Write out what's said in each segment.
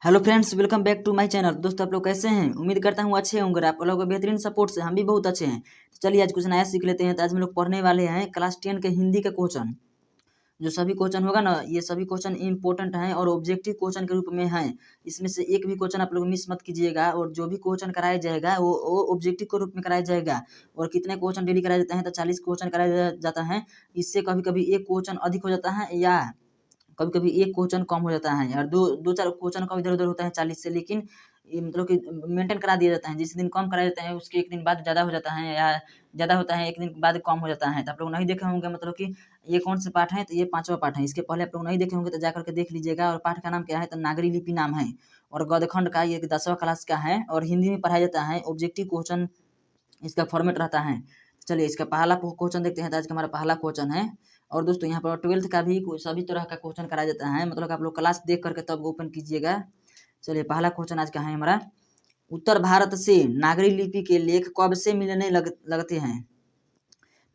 Hello friends, welcome back to my channel. दोस्तों, आप लोग कैसे हैं? उम्मीद करता हूँ अच्छे होंगे। आप लोगों के बेहतरीन सपोर्ट से हम भी बहुत अच्छे हैं। तो चलिए आज कुछ नया सीख लेते हैं। तो आज हम लोग पढ़ने वाले हैं क्लास 10 के हिंदी का क्वेश्चन। जो सभी क्वेश्चन होगा ना, ये सभी क्वेश्चन इंपॉर्टेंट हैं और ऑब्जेक्टिव क्वेश्चन के रूप में हैं। इसमें से एक भी क्वेश्चन आप लोग मिस मत कीजिएगा। और जो भी क्वेश्चन कराया जाएगा वो ऑब्जेक्टिव के रूप में कराया जाएगा। और कितने क्वेश्चन डेली कराए जाते हैं? तो 40 क्वेश्चन कराया जाता है। इससे कभी कभी एक क्वेश्चन अधिक हो जाता है या कभी कभी एक क्वेश्चन कम हो जाता है, और दो दो चार क्वेश्चन कम इधर उधर होता है 40 से। लेकिन ये मतलब कि मेंटेन करा दिया जाता है। जिस दिन कम कराया जाता है उसके एक दिन बाद ज़्यादा हो जाता है, या ज़्यादा होता है एक दिन बाद कम हो जाता है। तो आप लोग नहीं देखे होंगे, मतलब कि ये कौन से पाठ है? तो ये 5वां पाठ है। इसके पहले आप लोग नहीं देखे होंगे तो जा करके देख लीजिएगा। और पाठ का नाम क्या है? तो नागरी लिपि नाम है। और गदखंड का ये 10वां क्लास का है और हिंदी में पढ़ाया जाता है। ऑब्जेक्टिव क्वेश्चन इसका फॉर्मेट रहता है। चलिए इसका पहला क्वेश्चन देखते हैं। तो आज का हमारा पहला क्वेश्चन है। और दोस्तों यहाँ पर 12th का भी सभी तरह का क्वेश्चन कराया जाता है, मतलब कि आप लोग क्लास देख करके तब ओपन कीजिएगा। चलिए पहला क्वेश्चन आज का है हमारा, उत्तर भारत से नागरी लिपि के लेख कब से मिलने लगते हैं?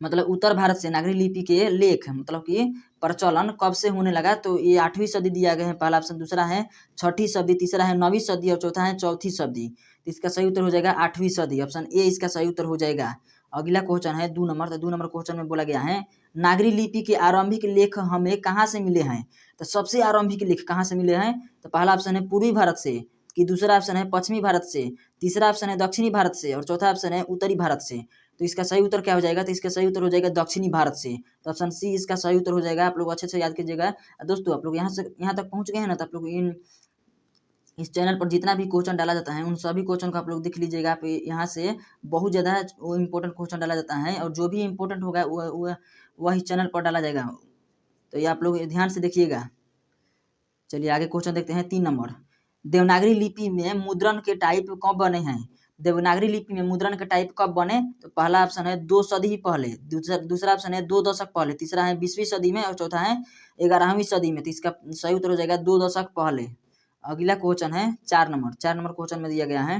मतलब उत्तर भारत से नागरी लिपि के लेख मतलब कि प्रचलन कब से होने लगा? तो ये 8वीं सदी दिया गया है, पहला ऑप्शन। दूसरा है 6ठी सदी, तीसरा है 9वीं सदी और चौथा है 4थी सदी। तो इसका सही उत्तर हो जाएगा 8वीं सदी। ऑप्शन ए इसका सही उत्तर हो जाएगा। अगला क्वेश्चन है 2 नंबर। तो 2 नंबर क्वेश्चन में बोला गया है, नागरी लिपि के आरंभिक लेख हमें कहाँ से मिले हैं? तो सबसे आरंभिक लेख कहाँ से मिले हैं? तो पहला ऑप्शन है पूर्वी भारत से, कि दूसरा ऑप्शन है पश्चिमी भारत से, तीसरा ऑप्शन है दक्षिणी भारत से और चौथा ऑप्शन है उत्तरी भारत से। तो इसका सही उत्तर क्या हो जाएगा? तो इसका सही उत्तर हो जाएगा दक्षिणी भारत से। तो ऑप्शन सी इसका सही उत्तर हो जाएगा। आप लोग अच्छे से याद कीजिएगा। दोस्तों आप लोग यहाँ तक पहुँच गए हैं ना, तो आप लोग इस चैनल पर जितना भी क्वेश्चन डाला जाता है उन सभी क्वेश्चन को आप लोग देख लीजिएगा। आप यहाँ से बहुत ज़्यादा वो इम्पोर्टेंट क्वेश्चन डाला जाता है, और जो भी इम्पोर्टेंट होगा वह इस चैनल पर डाला जाएगा। तो ये आप लोग ध्यान से देखिएगा। चलिए आगे क्वेश्चन देखते हैं 3 नंबर। देवनागरी लिपि में मुद्रण के टाइप कब बने हैं? देवनागरी लिपि में मुद्रण के टाइप कब बने? तो पहला ऑप्शन है 2 सदी पहले, दूसरा ऑप्शन है 2 दशक पहले, तीसरा है 20वीं सदी में और चौथा है 11वीं सदी में। तो इसका सही उत्तर हो जाएगा 2 दशक पहले। अगला क्वेश्चन है 4 नंबर। 4 नंबर क्वेश्चन में दिया गया है,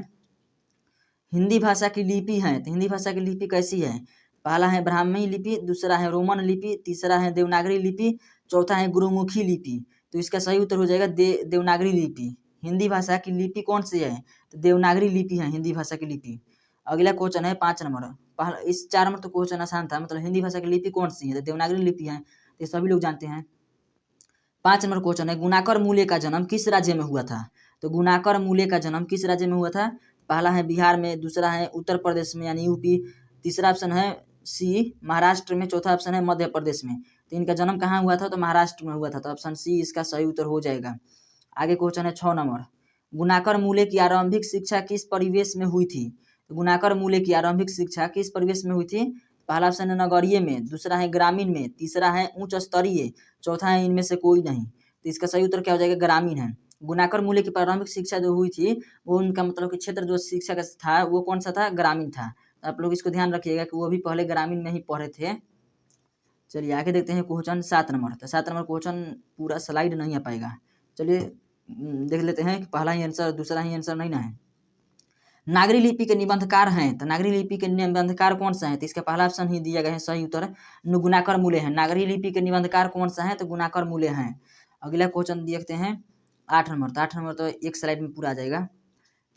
हिंदी भाषा की लिपि है। तो हिंदी भाषा की लिपि कैसी है? पहला है ब्राह्मी लिपि, दूसरा है रोमन लिपि, तीसरा है देवनागरी लिपि, चौथा है गुरुमुखी लिपि। तो इसका सही उत्तर हो जाएगा देवनागरी लिपि। हिंदी भाषा की लिपि कौन सी है? तो देवनागरी लिपि है हिंदी भाषा की लिपि। अगला क्वेश्चन है 5 नंबर। पहला इस 4 नंबर तो क्वेश्चन आसान था, मतलब हिंदी भाषा की लिपि कौन सी है? तो देवनागरी लिपि है, तो सभी लोग जानते हैं। 5 नंबर क्वेश्चन है, गुणाकर मूल्य का जन्म किस राज्य में हुआ था? तो गुणाकर मूल्य का जन्म किस राज्य में हुआ था? पहला है बिहार में, दूसरा है उत्तर प्रदेश में यानी यूपी, तीसरा ऑप्शन है सी महाराष्ट्र में, चौथा ऑप्शन है मध्य प्रदेश में। तो इनका जन्म कहाँ हुआ था? तो महाराष्ट्र में हुआ था। तो ऑप्शन सी इसका सही उत्तर हो जाएगा। आगे क्वेश्चन है 6 नंबर, गुणाकर मूल्य की आरंभिक शिक्षा किस परिवेश में हुई थी? तो गुणाकर मूल्य की आरंभिक शिक्षा किस परिवेश में हुई थी? पहला ऑप्शन है नगरीय में, दूसरा है ग्रामीण में, तीसरा है उच्च स्तरीय, चौथा है इनमें से कोई नहीं। तो इसका सही उत्तर क्या हो जाएगा? ग्रामीण है। गुणाकर मूल्य की प्रारंभिक शिक्षा जो हुई थी वो उनका मतलब कि क्षेत्र जो शिक्षा का था वो कौन सा था? ग्रामीण था। तो आप लोग इसको ध्यान रखिएगा कि वो भी पहले ग्रामीण में ही पढ़े थे। चलिए आगे देखते हैं क्वेश्चन 7 नंबर। तो 7 नंबर क्वेश्चन पूरा स्लाइड नहीं आ पाएगा। चलिए देख लेते हैं कि पहला ही आंसर दूसरा ही आंसर नहीं ना है। नागरी लिपि के निबंधकार हैं। तो नागरी लिपि के निबंधकार कौन सा है? तो इसका पहला ऑप्शन ही दिया गया है, सही उत्तर गुणाकर मूल्य है। नागरी लिपि के निबंधकार कौन सा है? तो गुणाकर मूल्य है। अगला क्वेश्चन देखते हैं 8 नंबर। तो 8 नंबर तो एक स्लाइड में पूरा आ जाएगा।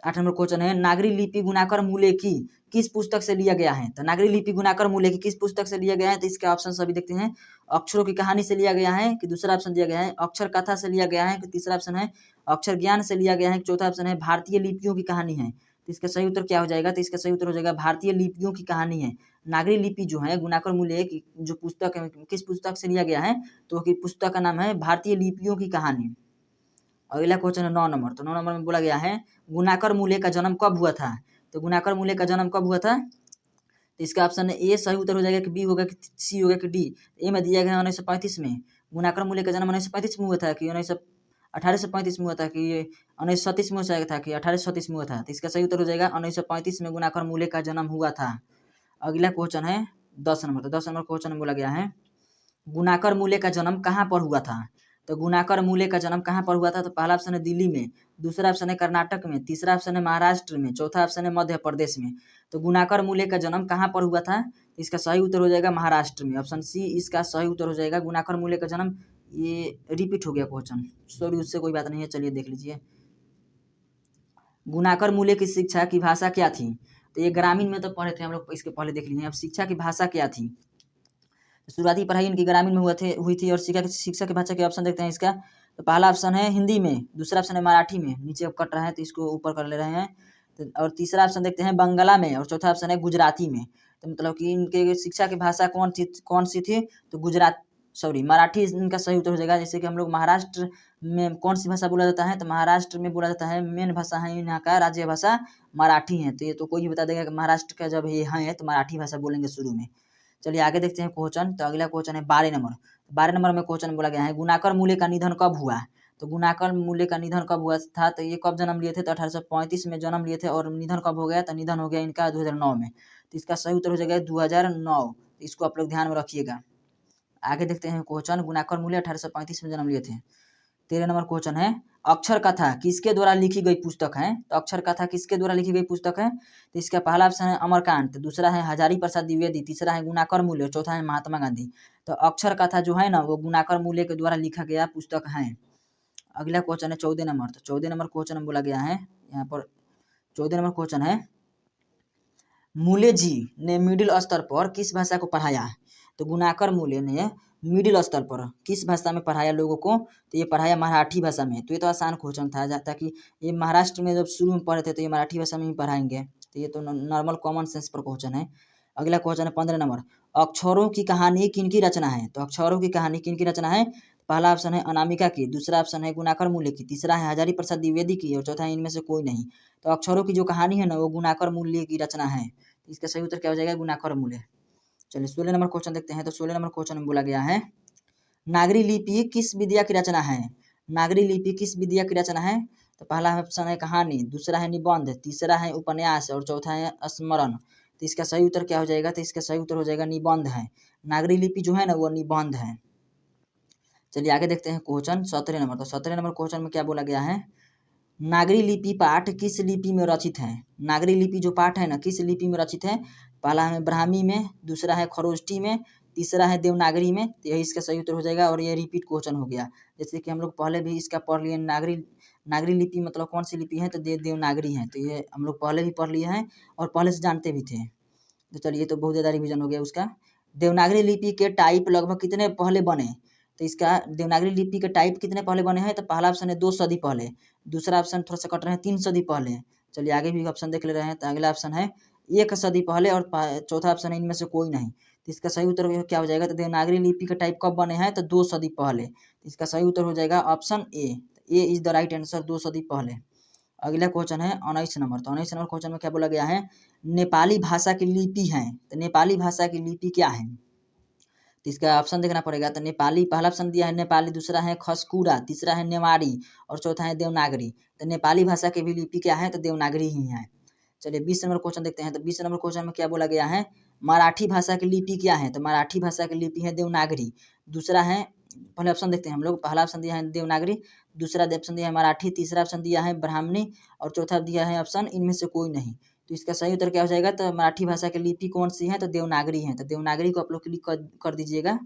8 नंबर क्वेश्चन है, नागरी लिपि गुणाकर मूल्य की किस पुस्तक से लिया गया है? तो नागरी लिपि गुणाकर मूल्य की किस पुस्तक से लिया गया है? तो इसके ऑप्शन सभी देखते हैं। अक्षरों की कहानी से लिया गया है, कि दूसरा ऑप्शन दिया गया है अक्षर कथा से लिया गया है, कि तीसरा ऑप्शन है अक्षर ज्ञान से लिया गया है, चौथा ऑप्शन है भारतीय लिपियों की कहानी है। तो इसका सही उत्तर क्या हो जाएगा? तो इसका सही उत्तर हो जाएगा भारतीय लिपियों की कहानी है। नागरी लिपि जो है गुणाकर मूल्य की जो पुस्तक है किस पुस्तक से लिया गया है? तो की पुस्तक का नाम है भारतीय लिपियों की कहानी। अगला क्वेश्चन है 9 नंबर। तो 9 नंबर में बोला गया है, गुणाकर मूल्य का जन्म कब हुआ था? तो गुणाकर मूल्य का जन्म कब हुआ था? तो इसका ऑप्शन ए सही उत्तर हो जाएगा, कि बी होगा, कि सी होगा, कि डी। ए में दिया गया 1935 में। गुणाकर मूल्य का जन्म 1935 में हुआ था, कि 1835 में हुआ था, कि 1937 में हुआ था, कि 1837 में हुआ था? तो इसका सही उत्तर हो जाएगा 1935 में गुणाकर मूल्य का जन्म हुआ था। अगला क्वेश्चन है 10 नंबर। तो 10 नंबर क्वेश्चन में बोला गया है, गुणाकर मूल्य का जन्म कहाँ पर हुआ था? तो गुणाकर मूल्य का जन्म कहाँ पर हुआ था? तो पहला ऑप्शन है दिल्ली में, दूसरा ऑप्शन है कर्नाटक में, तीसरा ऑप्शन है महाराष्ट्र में, चौथा ऑप्शन है मध्य प्रदेश में। तो गुणाकर मूल्य का जन्म कहाँ पर हुआ था? इसका सही उत्तर हो जाएगा महाराष्ट्र में। ऑप्शन सी इसका सही उत्तर हो जाएगा। गुणाकर मूल्य का जन्म, ये रिपीट हो गया क्वेश्चन, सॉरी उससे कोई बात नहीं है। चलिए देख लीजिए गुणाकर मूल्य की शिक्षा की भाषा क्या थी? तो ये ग्रामीण में तो पढ़े थे हम लोग, इसके पहले देख लिए। अब शिक्षा की भाषा क्या थी? शुरुआती पढ़ाई इनकी ग्रामीण में हुई थी। और शिक्षा की भाषा के ऑप्शन देखते हैं इसका। तो पहला ऑप्शन है हिंदी में, दूसरा ऑप्शन है मराठी में, नीचे अब कट रहा है तो इसको ऊपर कर ले रहे हैं। तो और तीसरा ऑप्शन देखते हैं बंगला में, और चौथा ऑप्शन है गुजराती में। तो मतलब कि इनके शिक्षा की भाषा कौन सी थी? तो मराठी इनका सही उत्तर हो जाएगा। जैसे कि हम लोग महाराष्ट्र में कौन सी भाषा बोला जाता है? तो महाराष्ट्र में बोला जाता है, मेन भाषा है यहाँ का राज्य भाषा मराठी है। तो ये तो कोई भी बता देगा कि महाराष्ट्र का जब ये है तो मराठी भाषा बोलेंगे शुरू में। चलिए आगे देखते हैं क्वेश्चन। तो अगला क्वेश्चन है 12 नंबर। 12 नंबर में क्वेश्चन बोला गया है गुणाकर मूल्य का निधन कब हुआ? तो गुणाकर मूल्य का निधन कब हुआ था? तो ये कब जन्म लिए थे? तो 1835 में जन्म लिए थे। और निधन कब हो गया? तो निधन हो गया इनका 2009 में। तो इसका सही उत्तर हो जाएगा 2009। इसको आप लोग ध्यान में रखिएगा। आगे देखते हैं क्वेश्चन। गुणाकर मूल्य 1835 में जन्म लिए थे। 13 नंबर क्वेश्चन है अक्षर कथा किसके द्वारा लिखी गई पुस्तक है? तो अक्षर कथा किसके द्वारा लिखी गई पुस्तक है? तो इसका पहला ऑप्शन है अमरकांत, दूसरा है हजारी प्रसाद द्विवेदी, तीसरा है गुणाकर मूल्य और चौथा है महात्मा गांधी। तो अक्षर कथा जो है ना वो गुणाकर मूल्य के द्वारा लिखा गया पुस्तक है। अगला क्वेश्चन है 14 नंबर। तो 14 नंबर क्वेश्चन बोला गया है यहाँ पर। 14 नंबर क्वेश्चन है मूल्य जी ने मिडिल स्तर पर किस भाषा को पढ़ाया है? तो गुणाकर मूल्य ने मिडिल स्तर पर किस भाषा में पढ़ाया लोगों को? तो ये पढ़ाया मराठी भाषा में। तो ये तो आसान क्वेश्चन था, जाता कि ये महाराष्ट्र में जब शुरू में पढ़े थे तो ये मराठी भाषा में ही पढ़ाएंगे। तो ये तो नॉर्मल कॉमन सेंस पर क्वेश्चन है। अगला क्वेश्चन है 15 नंबर। अक्षरों की कहानी किनकी रचना है? तो अक्षरों की कहानी किनकी रचना है? पहला ऑप्शन है अनामिका की, दूसरा ऑप्शन है गुणाकर मूल्य की, तीसरा है हजारी प्रसाद द्विवेदी की और चौथा है इनमें से कोई नहीं। तो अक्षरों की जो कहानी है ना वो गुणाकर मूल्य की रचना है। इसका सही उत्तर क्या हो जाएगा? गुणाकर मूल्य। चलिए 16 नंबर क्वेश्चन देखते हैं। तो 16 नंबर क्वेश्चन में बोला गया है नागरी लिपि किस विद्या की रचना है? नागरी लिपि किस विद्या की रचना है? तो पहला ऑप्शन है कहानी, दूसरा है निबंध, तीसरा है उपन्यास और चौथा है स्मरण। तो इसका सही उत्तर क्या हो जाएगा? तो इसका सही उत्तर हो जाएगा निबंध है। नागरी लिपि जो है ना वो निबंध है। चलिए आगे देखते हैं क्वेश्चन 17 नंबर। तो 17 नंबर क्वेश्चन में क्या बोला गया है नागरी लिपि पाठ किस लिपि में रचित है? नागरी लिपि जो पाठ है ना किस लिपि में रचित है? पहला है ब्राह्मी में, दूसरा है खरोष्ठी में, तीसरा है देवनागरी में। तो यही इसका सही उत्तर हो जाएगा। और ये रिपीट क्वेश्चन हो गया, जैसे कि हम लोग पहले भी इसका पढ़ लिए। नागरी लिपि मतलब कौन सी लिपि है? तो देवनागरी है। तो ये हम लोग पहले भी पढ़ लिए हैं और पहले से जानते भी थे। तो चलिए तो बहुत ज़्यादा रिविजन हो गया उसका। देवनागरी लिपि के टाइप लगभग कितने पहले बने? तो इसका देवनागरी लिपि के टाइप कितने पहले बने हैं? तो पहला ऑप्शन है 2 सदी पहले, दूसरा ऑप्शन थोड़ा सा कट रहे हैं 3 सदी पहले। चलिए आगे भी ऑप्शन देख ले रहे हैं। तो अगला ऑप्शन है 1 सदी पहले और चौथा ऑप्शन है इनमें से कोई नहीं। तो इसका सही उत्तर क्या हो जाएगा? तो देवनागरी लिपि का टाइप कब बने हैं? तो 2 सदी पहले। तो इसका सही उत्तर हो जाएगा option A. A is the right answer, 2 सदी पहले। अगला क्वेश्चन है 19 नंबर। तो 19 नंबर क्वेश्चन में क्या बोला गया है नेपाली भाषा की लिपि है। तो नेपाली भाषा की लिपि क्या है? तो इसका ऑप्शन देखना पड़ेगा। तो नेपाली पहला ऑप्शन दिया है नेपाली, दूसरा है खसकुरा, तीसरा है नेवारी और चौथा है देवनागरी। तो नेपाली भाषा की भी लिपि क्या है? तो देवनागरी ही है। चलिए 20 नंबर क्वेश्चन देखते हैं। तो 20 नंबर क्वेश्चन में क्या बोला गया है मराठी भाषा की लिपि क्या है? तो मराठी भाषा की लिपि है देवनागरी। दूसरा है, पहले ऑप्शन देखते हैं हम लोग। पहला ऑप्शन दिया है देवनागरी, दूसरा ऑप्शन दिया है मराठी, तीसरा ऑप्शन दिया है ब्राह्मणी और चौथा दिया है ऑप्शन इनमें से कोई नहीं। तो इसका सही उत्तर क्या हो जाएगा? तो मराठी भाषा की लिपि कौन सी है? तो देवनागरी है। तो देवनागरी को आप लोग क्लिक कर दीजिएगा।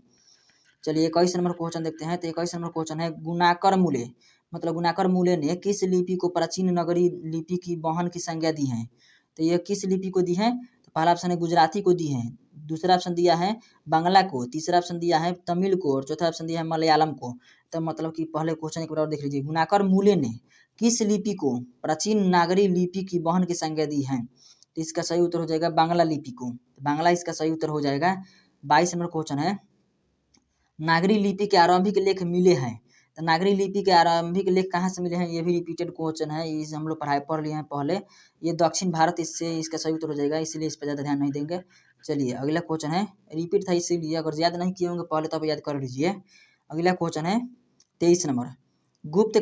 चलिए 21 नंबर क्वेश्चन देखते हैं। तो 21 नंबर क्वेश्चन है गुणाकर मूल्य मतलब गुणाकर मूल्य ने किस लिपि को प्राचीन नगरी लिपि की वहन की संज्ञा दी है? तो ये किस लिपि को दी है? तो पहला ऑप्शन है गुजराती को दी है, दूसरा ऑप्शन दिया है बांग्ला को, तीसरा ऑप्शन दिया है तमिल को और चौथा ऑप्शन दिया है मलयालम को। तो मतलब कि पहले क्वेश्चन एक बार और देख लीजिए। गुणाकर मूल्य ने किस लिपि को प्राचीन नागरी लिपि की वहन की संज्ञा दी है? तो इसका सही उत्तर हो जाएगा बांग्ला लिपि को। तो बांग्ला इसका सही उत्तर हो जाएगा। 22 नंबर क्वेश्चन है नागरी लिपि के आरंभिक लेख मिले हैं। तो नागरी लिपि के आरंभिक लेख कहाँ से मिले हैं? ये भी रिपीटेड क्वेश्चन है, इसे हम लोग पढ़ लिए हैं पहले। ये दक्षिण भारत, इससे इसका सही उत्तर हो जाएगा, इसलिए इस पर ज़्यादा ध्यान नहीं देंगे। चलिए अगला क्वेश्चन है, रिपीट था इसीलिए, अगर याद नहीं किए होंगे पहले तो आप याद कर लीजिए। अगला क्वेश्चन है 23 नंबर। गुप्त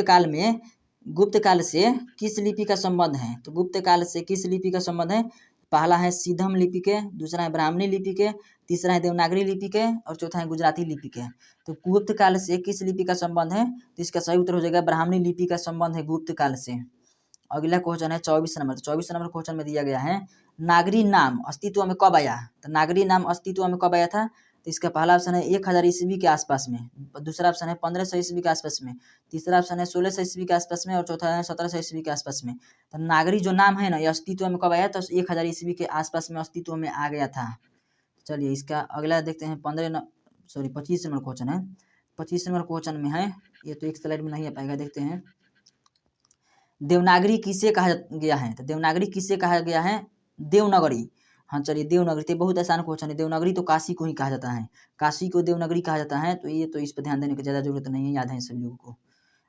काल में गुप्त काल से किस लिपि का संबंध है? तो गुप्त काल से किस लिपि का संबंध है? पहला है सीधम लिपि के, दूसरा है ब्राह्मणी लिपि के, तीसरा है देवनागरी लिपि के और चौथा है गुजराती लिपि के। तो गुप्त काल से किस लिपि का संबंध है? तो इसका सही उत्तर हो जाएगा ब्राह्मणी लिपि का संबंध है गुप्त काल से। अगला क्वेश्चन है 24 नंबर। 24 नंबर क्वेश्चन में दिया गया है नागरी नाम अस्तित्व में कब आया? तो नागरी नाम अस्तित्व में कब आया था? तो इसका पहला ऑप्शन है 1000 ईस्वी के आसपास में, दूसरा ऑप्शन है 1500 ईस्वी के आसपास में, तीसरा ऑप्शन है 1600 ईस्वी के आसपास में, और चौथा है 1700 ईस्वी के आसपास में। तो नागरी जो नाम है ना, ये अस्तित्व में कब आया? तो 1000 ईस्वी के आसपास में अस्तित्व में आ गया था। चलिए इसका अगला देखते हैं 25 नंबर क्वेश्चन है। 25 नंबर क्वेश्चन में है, ये तो एक स्लाइड में नहीं आ पाएगा, देखते हैं। देवनागरी किसे कहा गया है? तो देवनागरी किसे कहा गया है? देवनागरी। हाँ चलिए, देवनागरी तो बहुत आसान क्वेश्चन है। देवनागरी तो काशी को ही कहा जाता है, काशी को देवनागरी कहा जाता है। तो ये तो इस पर ध्यान देने की ज़्यादा जरूरत नहीं है, याद है सभी लोगों को।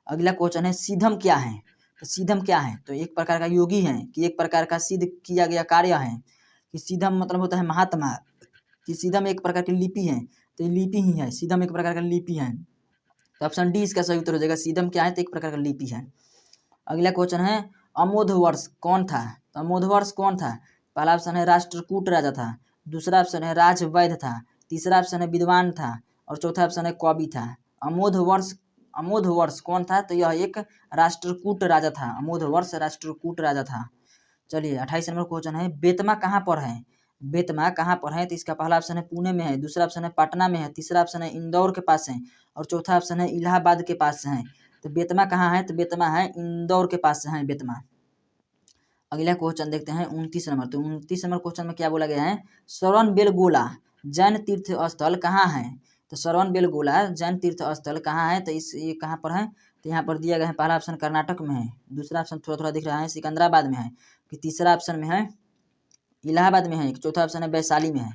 अगला क्वेश्चन है सीधम क्या है? तो सीधम क्या है? तो एक प्रकार का योगी है, कि एक प्रकार का सिद्ध किया गया कार्य है, कि सीधम मतलब होता है महात्मा, कि सीधम एक प्रकार की लिपि है, तो ये लिपि ही है, सीधम एक प्रकार का लिपि है। तो ऑप्शन डी इसका सही उत्तर हो जाएगा। सीधम क्या है? तो एक प्रकार का लिपि है। अगला क्वेश्चन है अमोधवर्ष कौन था? तो अमोधवर्ष कौन था? पहला ऑप्शन है राष्ट्रकूट राजा था, दूसरा ऑप्शन है राजवैद्य था, तीसरा ऑप्शन है विद्वान था, और चौथा ऑप्शन है कवि था। अमोधवर्ष कौन था? तो यह एक राष्ट्रकूट राजा था। अमोधवर्ष राष्ट्रकूट राजा था। चलिए 28 नंबर क्वेश्चन है बेतमा कहाँ पर है? बेतमा कहाँ पर है? तो इसका पहला ऑप्शन है पुणे में है, दूसरा ऑप्शन है पटना में है, तीसरा ऑप्शन है इंदौर के पास है, और चौथा ऑप्शन है इलाहाबाद के पास है। तो बेतमा कहाँ है? तो बेतमा है इंदौर के पास है बेतमा। अगला क्वेश्चन देखते हैं 29 नंबर। तो 29 नंबर क्वेश्चन में क्या बोला गया है? श्रवण बेलगोला जैन तीर्थ स्थल कहाँ है? तो श्रवण बेलगोला जैन तीर्थ स्थल कहाँ है? तो ये कहाँ पर है? तो यहाँ पर दिया गया है, पहला ऑप्शन कर्नाटक में है, दूसरा ऑप्शन थोड़ा थोड़ा दिख रहा है सिकंदराबाद में है, कि तीसरा ऑप्शन में है इलाहाबाद में है, चौथा ऑप्शन है वैशाली में है।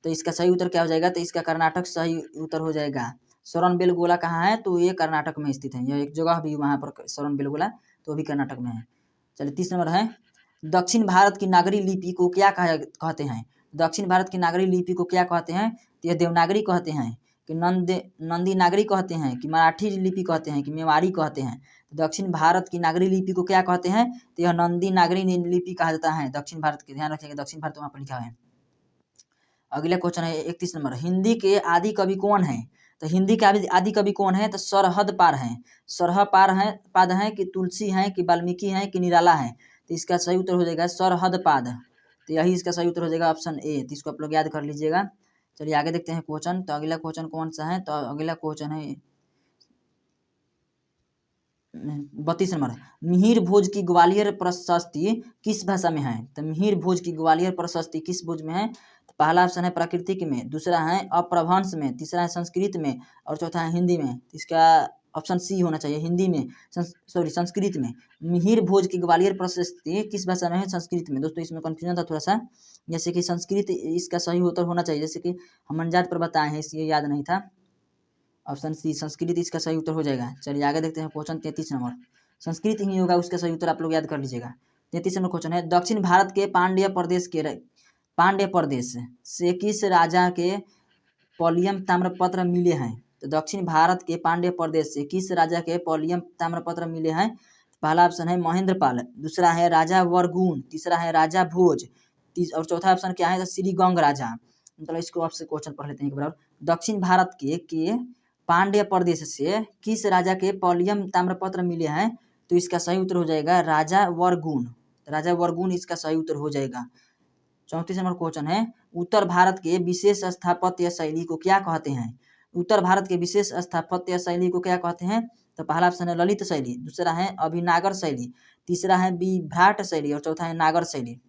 तो इसका सही उत्तर क्या हो जाएगा? तो इसका कर्नाटक सही उत्तर हो जाएगा। श्रवण बेलगोला कहाँ है? तो ये कर्नाटक में स्थित है, यह एक जगह भी वहाँ पर श्रवण बेलगोला, तो भी कर्नाटक में है। चलिए 30 नंबर है दक्षिण भारत की नागरी लिपि को क्या कहते हैं? दक्षिण भारत की नागरी लिपि को क्या कहते हैं? तो यह देवनागरी कहते हैं, कि नंदी नागरी कहते हैं, कि मराठी लिपि कहते हैं, कि मेवाड़ी कहते हैं। दक्षिण भारत की नागरी लिपि को क्या कहते हैं? तो यह नंदी नागरी लिपि कहा जाता है दक्षिण भारत के। ध्यान रखिएगा, दक्षिण भारत वहाँ पर लिखा है। अगला क्वेश्चन है 31 नंबर, हिंदी के आदि कवि कौन है? तो हिंदी के आदि कवि कौन है? तो सरहद पार है। सरहद पाद है, कि तुलसी है, कि वाल्मीकि है, कि निराला है। तो इसका सही उत्तर हो जाएगा सरहद पाद। तो यही इसका सही उत्तर हो जाएगा ऑप्शन ए। तो इसको आप लोग याद कर लीजिएगा। चलिए आगे देखते हैं क्वेश्चन। तो अगला क्वेश्चन कौन सा है? तो अगला क्वेश्चन है 32 नंबर, मिहिर भोज की ग्वालियर प्रशस्ति किस भाषा में है? तो मिहिर भोज की ग्वालियर प्रशस्ति किस भोज में है? तो पहला ऑप्शन है प्राकृतिक में, दूसरा है अपभ्रंश में, तीसरा है संस्कृत में, और चौथा है हिंदी में। इसका ऑप्शन सी होना चाहिए, हिंदी में, संस्कृत में। मिहिर भोज की ग्वालियर प्रशस्ति किस भाषा में है? संस्कृत में। दोस्तों इसमें कन्फ्यूजन था थोड़ा सा, जैसे कि संस्कृत इसका सही उत्तर होना चाहिए, जैसे कि हम अनजात पर बताए हैं, इसलिए याद नहीं था। ऑप्शन सी संस्कृत इसका सही उत्तर हो जाएगा। चलिए आगे देखते हैं क्वेश्चन 33 नंबर, संस्कृत ही होगा उसका सही उत्तर, आप लोग याद कर लीजिएगा। 33 नंबर क्वेश्चन है दक्षिण भारत के पांड्य प्रदेश से किस राजा के पॉलियम ताम्रपत्र मिले हैं? तो दक्षिण भारत के पांड्य प्रदेश से किस राजा के पॉलियम ताम्रपत्र मिले हैं? पहला ऑप्शन है महेंद्रपाल, दूसरा है राजा वरगुण, तीसरा है राजा भोज, और चौथा ऑप्शन क्या है? तो श्री गंग राजा। मतलब इसको आपसे क्वेश्चन पढ़ लेते हैं एक बार। दक्षिण भारत के पांड्य प्रदेश से किस राजा के पॉलियम ताम्रपत्र मिले हैं? तो इसका सही उत्तर हो जाएगा राजा वरगुण। राजा वरगुण इसका सही उत्तर हो जाएगा। 34 नंबर क्वेश्चन है उत्तर भारत के विशेष स्थापत्य शैली को क्या कहते हैं? उत्तर भारत के विशेष स्थापत्य शैली को क्या कहते हैं? तो पहला ऑप्शन है ललित शैली, दूसरा है अभिनागर शैली, तीसरा है विभ्राट शैली, और चौथा है नागर शैली।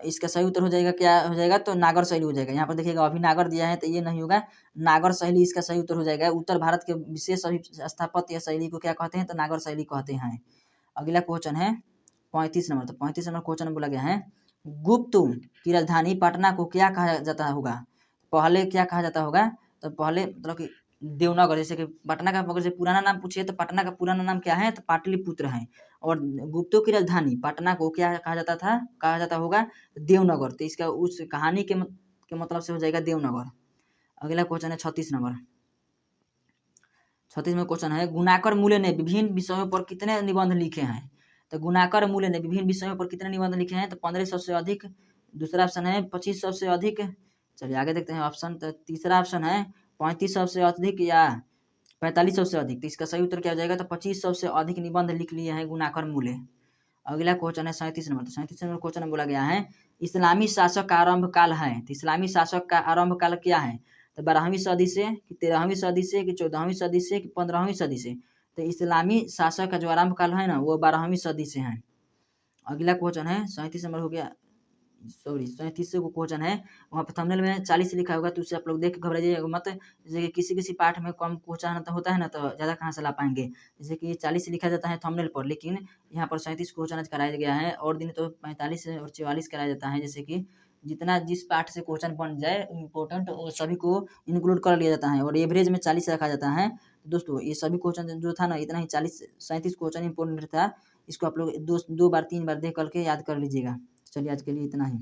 इसका सही उत्तर हो जाएगा, क्या हो जाएगा? तो नागर शैली हो जाएगा। यहाँ पर देखिएगा अभिनागर दिया है, तो ये नहीं होगा, नागर शैली इसका सही उत्तर हो जाएगा। उत्तर भारत के विशेष स्थापत्य शैली को क्या कहते हैं? तो नागर शैली कहते हैं। अगला क्वेश्चन है 35 नंबर। तो 35 नंबर क्वेश्चन में बोला गया है गुप्त की राजधानी पटना को क्या कहा जाता होगा? पहले क्या कहा जाता होगा? तो पहले मतलब कि देवनगर, जैसे कि पटना का अगर से पुराना नाम पूछिए तो पटना का पुराना नाम क्या है? तो पाटलिपुत्र है। और गुप्तों की राजधानी पटना को क्या कहा जाता था, कहा जाता होगा? देवनगर। तो इसका उस कहानी के मतलब से हो जाएगा देवनगर। अगला क्वेश्चन है 36 नंबर। 36 में क्वेश्चन है गुणाकर मूल्य ने विभिन्न विषयों पर कितने निबंध लिखे हैं? तो गुणाकर मूल्य ने विभिन्न विषयों पर कितने निबंध लिखे हैं? तो 1500 से अधिक, दूसरा ऑप्शन है 2500 से अधिक। चलिए आगे देखते हैं ऑप्शन। तो तीसरा ऑप्शन है 3500 से अधिक या 4500 से अधिक। तो इसका सही उत्तर क्या हो जाएगा? तो 2500 से अधिक निबंध लिख लिए हैं गुणाकर मूल्य। अगला क्वेश्चन है 37 नंबर। तो 37 नंबर क्वेश्चन में बोला गया है इस्लामी शासक का आरंभ काल है। तो इस्लामी शासक का आरंभ काल क्या है? तो 12वीं सदी से कि 13वीं सदी से कि 14वीं सदी से कि 15वीं सदी से? तो इस्लामी शासक का जो आरंभ काल है ना वो 12वीं सदी से है। अगला क्वेश्चन है 37 नंबर हो गया, सॉरी 37 को क्वेश्चन है, वहाँ पे थंबनेल में 40 लिखा होगा तो उससे आप लोग देख के घबराइएगा मत। जैसे कि किसी पाठ में कम क्वेश्चन तो होता है ना, तो ज़्यादा कहाँ से ला पाएंगे। जैसे कि 40 लिखा जाता है थंबनेल पर, लेकिन यहाँ पर 37 क्वेश्चन आज कराया गया है, और दिन तो 45 और 44 कराया जाता है। जैसे कि जितना जिस पाठ से क्वेश्चन बन जाए इम्पोर्टेंट वो सभी को इंक्लूड कर लिया जाता है, और एवरेज में 40 रखा जाता है। दोस्तों ये सभी क्वेश्चन जो था ना इतना ही 37 क्वेश्चन इंपॉर्टेंट था। इसको आप लोग दो बार 3 बार देख करके याद कर लीजिएगा। चलिए आज के लिए इतना ही।